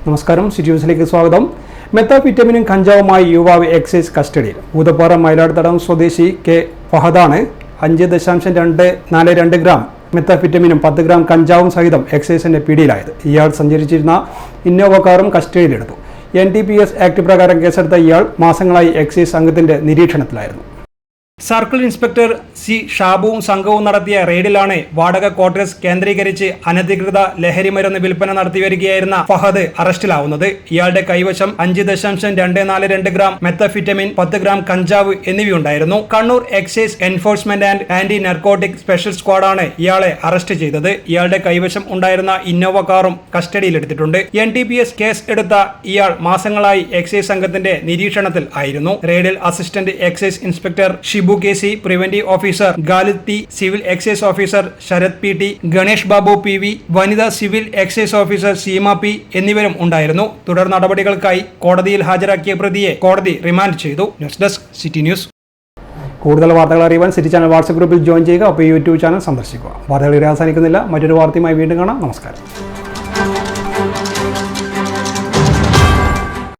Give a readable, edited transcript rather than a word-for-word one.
നമസ്കാരം, സിറ്റി ന്യൂസിലേക്ക് സ്വാഗതം. മെത്താഫിറ്റമിനും കഞ്ചാവുമായി യുവാവ് എക്സൈസ് കസ്റ്റഡിയിൽ. ഊതപ്പാറ മയിലാടുതടം സ്വദേശി കെ ഫഹദാണ് 5.242 ഗ്രാം മെത്താഫിറ്റമിനും 10 ഗ്രാം കഞ്ചാവും സഹിതം എക്സൈസിന്റെ പിടിയിലായത്. ഇയാൾ സഞ്ചരിച്ചിരുന്ന ഇന്നോവ കാറും കസ്റ്റഡിയിലെടുത്തു. NDPS ആക്ട് പ്രകാരം കേസെടുത്ത ഇയാൾ മാസങ്ങളായി എക്സൈസ് സംഘത്തിന്റെ നിരീക്ഷണത്തിലായിരുന്നു. സർക്കിൾ ഇൻസ്പെക്ടർ സി ഷാബുവും സംഘവും നടത്തിയ റെയ്ഡിലാണ് വാടക ക്വാർട്ടേഴ്സ് കേന്ദ്രീകരിച്ച് അനധികൃത ലഹരിമരുന്ന് വിൽപ്പന നടത്തിവരികയായിരുന്ന ഫഹദ് അറസ്റ്റിലാവുന്നത്. ഇയാളുടെ കൈവശം 5.242 ഗ്രാം മെത്തഫിറ്റമിൻ, 10 ഗ്രാം കഞ്ചാവ് എന്നിവയുണ്ടായിരുന്നു. Kannur excise enforcement and anti narcotic special സ്ക്വാഡാണ് ഇയാളെ അറസ്റ്റ് ചെയ്തത്. ഇയാളുടെ കൈവശം ഉണ്ടായിരുന്ന ഇന്നോവ കാറും കസ്റ്റഡിയിലെടുത്തിട്ടുണ്ട്. NDPS കേസ് എടുത്ത ഇയാൾ മാസങ്ങളായി എക്സൈസ് സംഘത്തിന്റെ നിരീക്ഷണത്തിൽ ആയിരുന്നു. റെയ്ഡിൽ assistant excise inspector Shibu KC, preventive officer Khalid T, civil excise officer Sarath PT, Ganesh Babu PV, വനിതാ civil excise officer Seema P എന്നിവരും ഉണ്ടായിരുന്നു. തുടർ നടപടികൾക്കായി കോടതിയിൽ ഹാജരാക്കിയ പ്രതിയെ കോടതി റിമാൻഡ് ചെയ്തു. News desk, city news. കൂടുതൽ വാർത്തകൾ അറിയുവാൻ സിറ്റി ചാനൽ വാട്സ്ആപ്പ് ഗ്രൂപ്പിൽ ജോയിൻ ചെയ്യുക. അപ്പോൾ യൂട്യൂബ് ചാനൽ സന്ദർശിക്കുക. വാർത്തകൾ അവസാനിക്കുന്നില്ല. മറ്റൊരു വാർത്തയുമായി വീണ്ടും കാണാം. നമസ്കാരം.